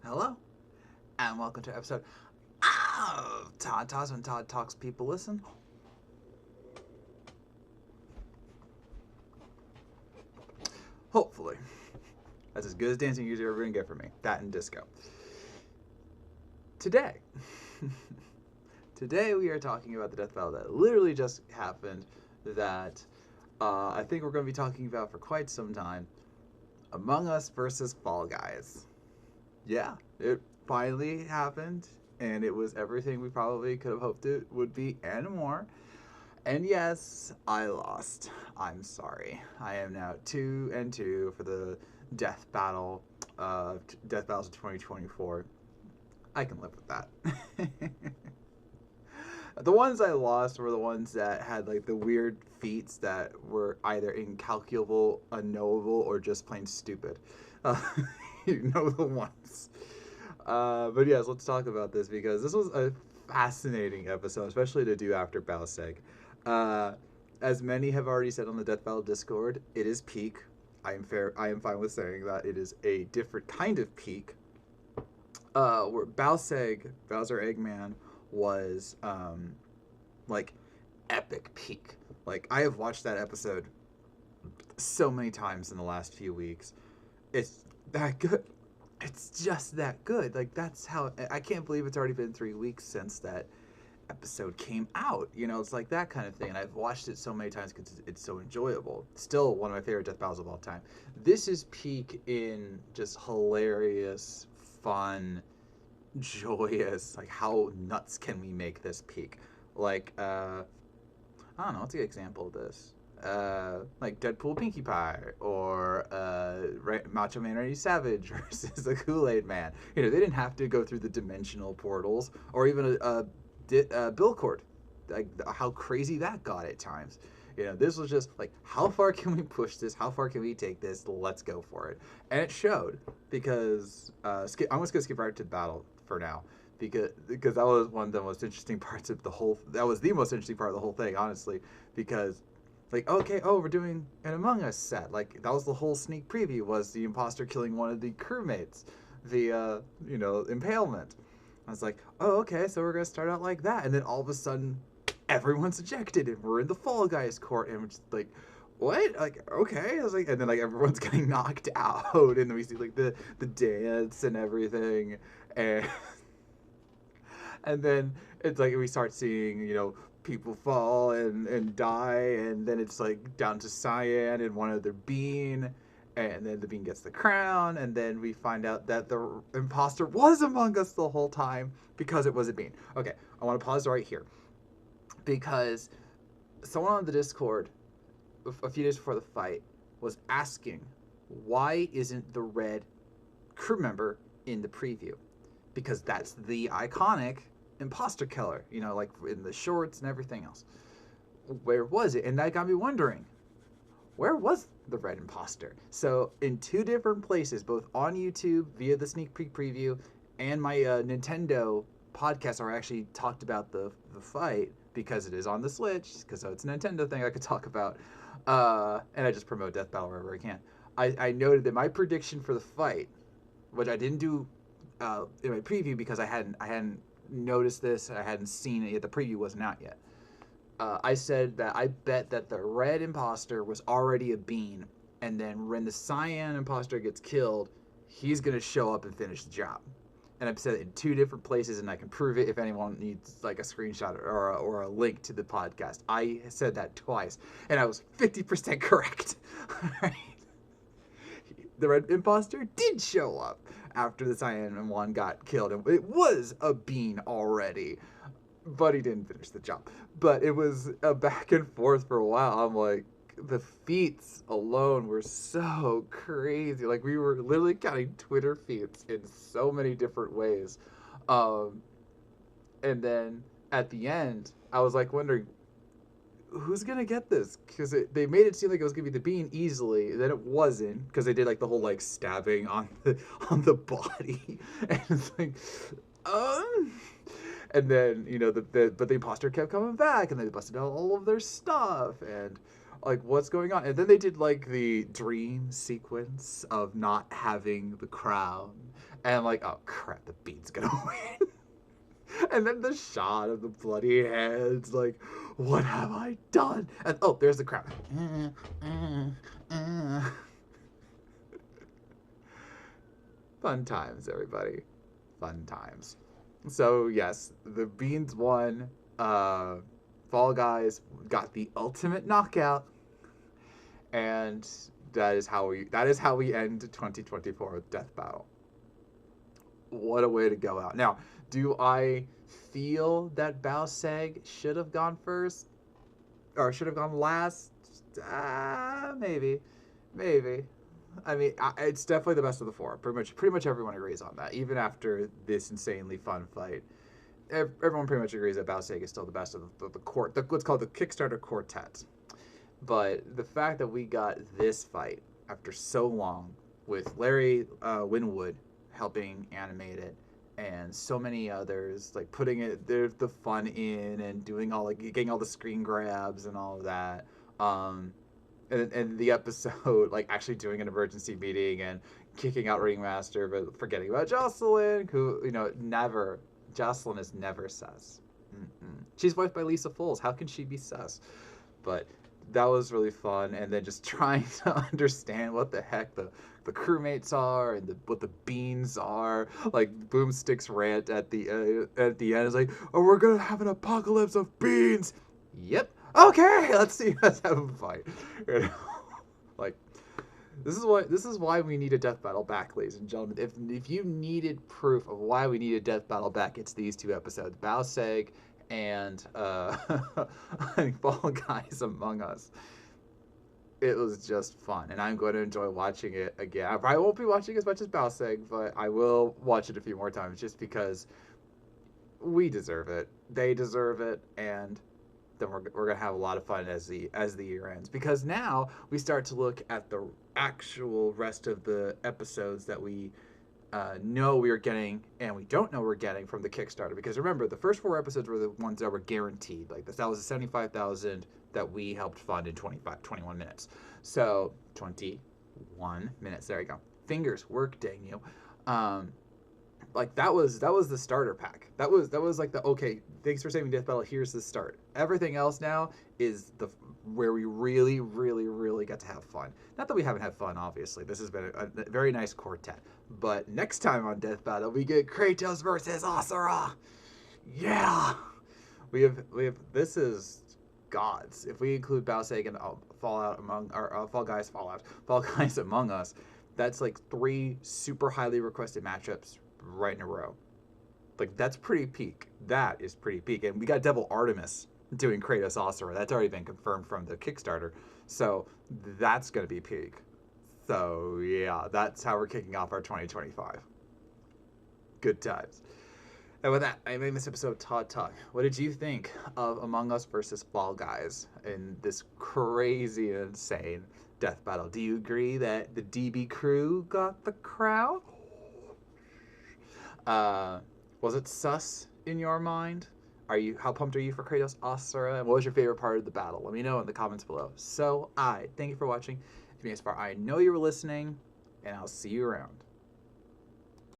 Hello, and welcome to episode of Todd Talks. When Todd talks, people listen. Hopefully, that's as good as dancing music you're ever gonna get from me. That and disco. Today, today we are talking about the death battle that literally just happened. That I think we're going to be talking about for quite some time. Among Us versus Fall Guys. Yeah, it finally happened, and it was everything we probably could have hoped it would be and more. And yes, I lost. I'm sorry. I am now 2-2 for the death battle, death battles of 2024. I can live with that. The ones I lost were the ones that had like the weird feats that were either incalculable, unknowable, or just plain stupid. Uh, you know the ones. But yes, let's talk about this because this was a fascinating episode, especially to do after Bauseg. Uh, as many have already said on the Death Battle Discord, it is peak. I am fair. I am fine with saying that it is a different kind of peak. Where Bauseg, Bowser Eggman, was like epic peak. Like I have watched that episode so many times in the last few weeks. It's that good. It's just that good. Like that's how I can't believe it's already been 3 weeks since that episode came out. You know, it's like that kind of thing. And I've watched it so many times because it's so enjoyable. Still one of my favorite death battles of all time. This is peak in just hilarious, fun, joyous. Like how nuts can we make this peak? Like I don't know. What's a good example of this? Like Deadpool Pinkie Pie or Macho Man Randy Savage versus a Kool-Aid Man. You know, they didn't have to go through the dimensional portals or even a Billcord. Like how crazy that got at times. You know, this was just like, how far can we push this? How far can we take this? Let's go for it. And it showed because I'm just gonna skip right to battle for now because that was one of the most interesting parts of the whole. That was the most interesting part of the whole thing, honestly, because like okay, oh, we're doing an Among Us set. Like that was the whole sneak preview was the imposter killing one of the crewmates, the impalement. I was like, oh, okay, so we're gonna start out like that, and then all of a sudden, everyone's ejected, and we're in the Fall Guys court, and we're just like, what? Like, okay, I was like, and then like everyone's getting knocked out, and then we see like the dance and everything, and and then it's like we start seeing people fall and die, and then it's like down to Cyan and one other bean, and then the bean gets the crown, and then we find out that the imposter was Among Us the whole time because it was a bean. Okay, I want to pause right here because someone on the Discord a few days before the fight was asking why isn't the red crew member in the preview, because that's the iconic imposter killer, like in the shorts and everything else. Where was it? And that got me wondering, where was the red imposter? So in two different places, both on YouTube via the sneak peek preview and my Nintendo podcast, where I actually talked about the fight because it is on the Switch, because it's a Nintendo thing I could talk about, and I just promote Death Battle wherever I can. I noted that my prediction for the fight, which I didn't do in my preview because I hadn't noticed this, I hadn't seen it yet. The preview wasn't out yet. I said that I bet that the red imposter was already a bean, and then when the cyan imposter gets killed, he's gonna show up and finish the job. And I've said it in two different places, and I can prove it if anyone needs like a screenshot or a link to the podcast. I said that twice, and I was 50% correct. The red imposter did show up after the cyan one got killed, and it was a bean already, but he didn't finish the job. But it was a back and forth for a while. I'm like, the feats alone were so crazy. Like we were literally counting Twitter feeds in so many different ways. Um, and then at the end, I was like wondering, who's gonna get this? Because they made it seem like it was gonna be the bean easily. Then it wasn't, because they did like the whole like stabbing on the body, and it's like, um. And then but the imposter kept coming back, and they busted out all of their stuff, and Like, what's going on? And then they did like the dream sequence of not having the crown, and like, oh crap, the bean's gonna win. And then the shot of the bloody heads, like, what have I done? And oh, there's the crown. Fun times, everybody. Fun times. So yes, the beans won. Fall Guys got the ultimate knockout, and that is how we end 2024 with Death Battle. What a way to go out. Now, do I feel that Baoseg should have gone first or should have gone last? Maybe, maybe. I mean, it's definitely the best of the four. Pretty much everyone agrees on that. Even after this insanely fun fight, everyone pretty much agrees that Baoseg is still the best of what's called the Kickstarter quartet. But the fact that we got this fight after so long with Larry Winwood helping animate it, and so many others like putting the fun in and doing all like getting all the screen grabs and all of that. And the episode like actually doing an emergency meeting and kicking out Ringmaster, but forgetting about Jocelyn, who Jocelyn is never sus. She's voiced by Lisa Foles. How can she be sus? But that was really fun, and then just trying to understand what the heck the crewmates are and what the beans are. Like Boomstick's rant at the end is like, "Oh, we're gonna have an apocalypse of beans." Yep. Okay, let's see us have a fight. You know? Like, this is why we need a death battle back, ladies and gentlemen. If you needed proof of why we need a death battle back, it's these two episodes: Baoseg and Fall Guys Among Us. It was just fun, and I'm going to enjoy watching it again. I probably won't be watching as much as Baoseg, but I will watch it a few more times just because we deserve it. They deserve it, and then we're gonna have a lot of fun as the year ends, because now we start to look at the actual rest of the episodes that we know we are getting and we don't know we're getting from the Kickstarter. Because remember, the first 4 episodes were the ones that were guaranteed. Like that was the 75,000 that we helped fund in 21 minutes. So 21 minutes. There you go. Fingers work, dang you. Like that was the starter pack. That was like the okay. Thanks for saving Death Battle. Here's the start. Everything else now is where we really, really, really get to have fun. Not that we haven't had fun, obviously. This has been a very nice quartet. But next time on Death Battle, we get Kratos versus Asura. Yeah, we have. This is gods. If we include Baoseg and Fall Guys Among Us, that's like 3 super highly requested matchups right in a row. Like that's pretty peak. That is pretty peak. And we got Devil Artemis doing Kratos Asura. That's already been confirmed from the Kickstarter. So that's gonna be peak. So yeah, that's how we're kicking off our 2025. Good times. And with that, I made this episode of Todd Talk. What did you think of Among Us versus Fall Guys in this crazy and insane death battle? Do you agree that the DB crew got the crown? Was it sus in your mind? How pumped are you for Kratos Asura? And what was your favorite part of the battle? Let me know in the comments below. So thank you for watching. If you made it this far, I know you were listening, and I'll see you around.